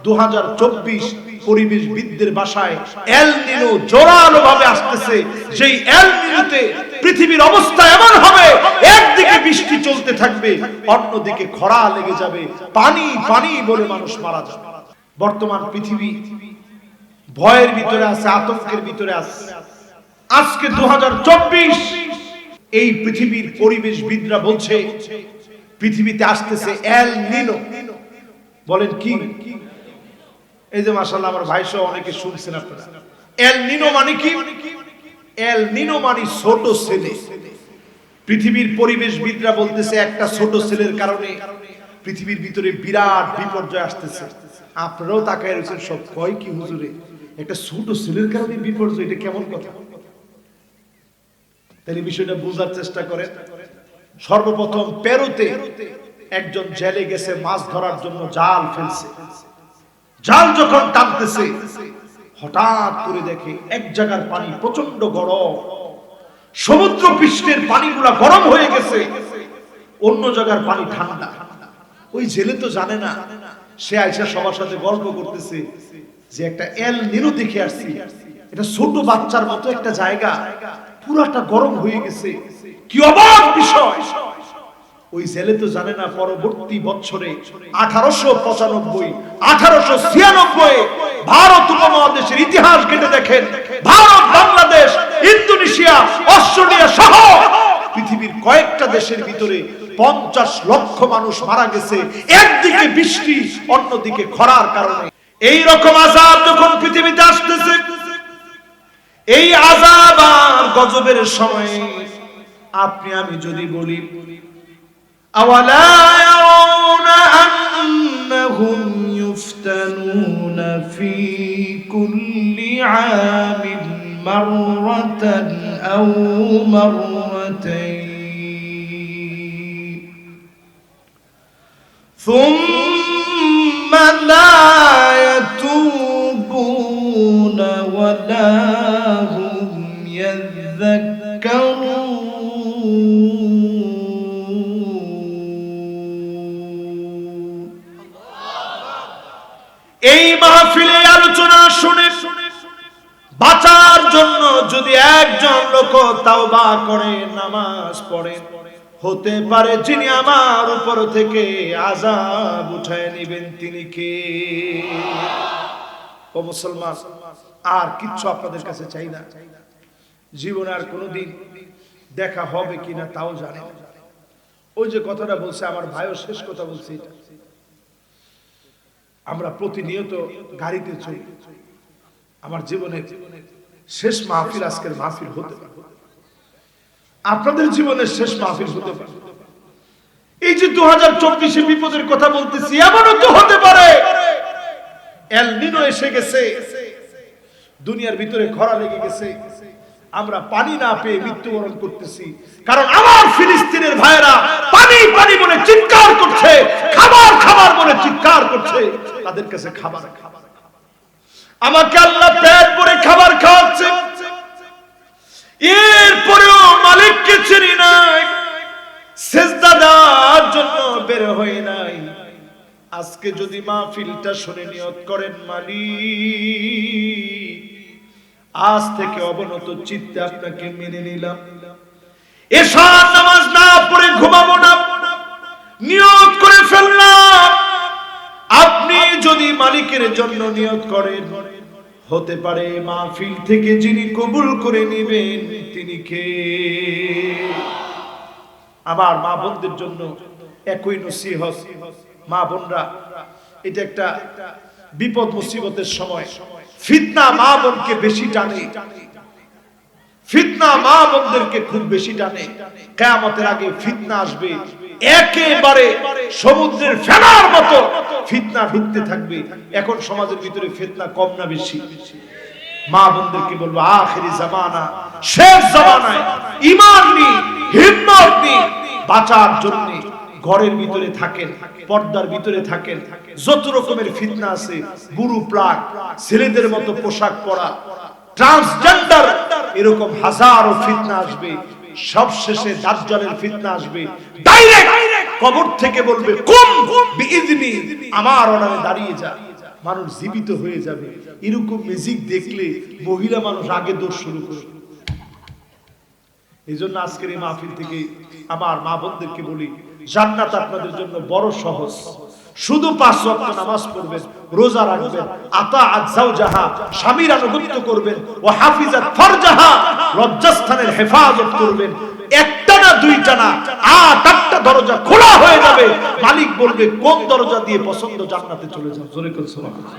2024 পরিবেশবিদদের ভাষায় এল নিনো জোরালো ভাবে আসতেছে। যেই এল নিনোতে পৃথিবীর অবস্থা এমন হবে, একদিকে বৃষ্টি চলতে থাকবে, অন্যদিকে খরা লেগে যাবে, পানি পানি বলে মানুষ মারা যাবে। বর্তমান পৃথিবী ভয়ের ভিতরে আছে, আতঙ্কের ভিতরে আছে। আজকে 2024 এই পৃথিবীর পরিবেশবিদরা বলছে পৃথিবীতে আসতেছে এল নিনো। বলেন কি? এই যে মাশাআল্লাহ আমার ভাই সহ অনেকে শুনছেন আপনারা। এল নিনো মানে কি? এল নিনো মানে ছোট ছেলে। পৃথিবীর পরিবেশবিদরা বলতেছে একটা ছোট ছেলের কারণে পৃথিবীর ভিতরে বিরাট বিপর্যয় আসতেছে। আপনারাও তাকায় রয়েছেন, সব কয় কি হুজুরে, একটা ছোট ছেলের কারণে বিপর্যয়, এটা কেমন কথা? তাহলে বিষয়টা বোঝার চেষ্টা করেন। সর্বপ্রথম পেরুতে একজন জেলে গেছে মাছ ধরার জন্য, জাল ফেলছে। জাল যখন টানতেছে হঠাৎ করে দেখে এক জায়গার পানি প্রচন্ড গরম, সমুদ্র পৃষ্ঠের পানিগুলা গরম হয়ে গেছে, অন্য জায়গার পানি ঠান্ডা। ওই জেলে তো জানে না, সে আইসা সবার সাথে গল্প করতেছে যে একটা এল নিনো দেখে আসছি, এটা ছোট বাচ্চার মতো একটা জায়গা, পুরাটা গরম হয়ে গেছে, কি অবাক বিষয়। ওই জেলে তো জানে না পরবর্তী বছরে 1895 1896 ভারত উপমহাদেশের ইতিহাস ঘেটে দেখেন, ভারত, বাংলাদেশ, ইন্দোনেশিয়া, অস্ট্রেলিয়া সহ পৃথিবীর কয়েকটা দেশের ভিতরে 50 লক্ষ মানুষ মারা গেছে, একদিকে বৃষ্টি অন্যদিকে খরার কারণে। এই রকম আযাব যখন পৃথিবীতে আসতেছে, এই আযাব আর গজবের সময় আপনি আমি যদি বলি আওয়ালা ইয়ারাউনা আন্নাহুম ইফতানুনা ফি কুল্লি আমিন মাররাতান আও মাররাতাইন সুম্মা লা ইয়াতুবুনা ওয়া লা হুম ইয়াযাক্কারুন। এই মাহফিলে আলোচনা শুনে বাঁচার জন্য যদি একজন লোক তাওবা করে, নামাজ পড়ে, হতে পারে যিনি আমার উপর থেকে আযাব উঠায় নেবেন তিনি কে? ও মুসলমান, আর কিচ্ছু আপনাদের কাছে চাই না। জীবনে আর কোনোদিন দেখা হবে কিনা তাও জানি না। ওই যে কথাটা বলছে আমার ভাইও, শেষ কথা বলছে, এটা আমরা প্রতিনিয়ত গাড়িতে চলি। আমার জীবনে শেষ মাহফিল আজকের মাহফিল হতে পারে, আপনাদের জীবনের শেষ মাহফিল হতে পারে। এই যে 2024 বিপদের কথা বলতেছি, এমনও তো হতে পারে এল নিনো এসে গেছে, দুনিয়ার ভিতরে খরা লেগে গেছে, আমরা পানি না পেয়ে মৃত্যুবরণ করতেছি। কারণ আমার ফিলিস্তিনের ভাইয়েরা পানি পানি বলে চিৎকার করছে, খাবার খাবার বলে চিৎকার করছে, তাদের কাছে খাবার খাবার। আমাকে আল্লাহ পেট ভরে খাবার খাওয়াচ্ছে, এরপরেও মালিককে চিনি নাই, সেজদা দেওয়ার জন্য বের হই নাই। আজকে যদি মাহফিলটা শুনে নিয়ত করেন, মালিক আজ থেকে অবনত চিত্তে আপনাকে মেনে নিলাম, এশার নামাজ না পড়ে ঘুমাবো না, নিয়ত করে ফেললাম। আপনি যদি মালিকের জন্য নিয়ত করেন, হতে পারে মাহফিল থেকে যিনি কবুল করে নেবেন তিনি কে? আমার মা বোনদের জন্য একই নসিহত। মা বোনরা, এটা একটা বিপদ মুসিবতের সময় ফিতনা মা বোনকে বেশি টানে, ফিতনা মা বোনদেরকে খুব বেশি টানে। কিয়ামতের আগে ফিতনা আসবে, একেবারে সমুদ্রের ফেনার মতো ফিতনা ঢুকতে থাকবে। এখন সমাজের ভিতরে ফিতনা কম না বেশি? মা বোনদেরকে বলবো, আখেরি জামানা, শেষ জামানায় ঈমান নিয়ে, হিম্মত নিয়ে বাঁচার জন্য ঘরের ভিতরে থাকেন, পর্দার ভিতরে থাকেন। যত রকমের ফিতনা আছে, বুড়ু প্লাগ, ছেলেদের মতো পোশাক পরা, ট্রান্সজেন্ডার, এরকম হাজারো ফিতনা আসবে। সবশেষে দাজ্জালের ফিতনা আসবে, ডাইরেক্ট কবর থেকে বলবে কুম বিইذনি, আমার অর্ডারে দাঁড়িয়ে যা। মানুষ জীবিত হয়ে যাবে। এরকম ম্যাজিক দেখলে মহিলা মানুষ আগে দৌড় শুরু করে। এই জন্য আজকের এই মাহফিল থেকে আমার মা বোনদেরকে বলি, জান্নাত আপনাদের জন্য বড় সহজ। শুধু 5 ওয়াক্ত নামাজ পড়বেন, রোজা রাখবেন, আতাআত যাওজাহা, স্বামীর আনুগত্য করবেন, ওয়া হাফিজাত ফারজাহা, লজ্জাস্থানের হেফাজত করবেন। একটা না দুইটা না, 8টা দরজা খোলা হয়ে যাবে। মালিক বলবে কোন দরজা দিয়ে পছন্দ জান্নাতে চলে যাও। জোরে করে সুবহানাল্লাহ।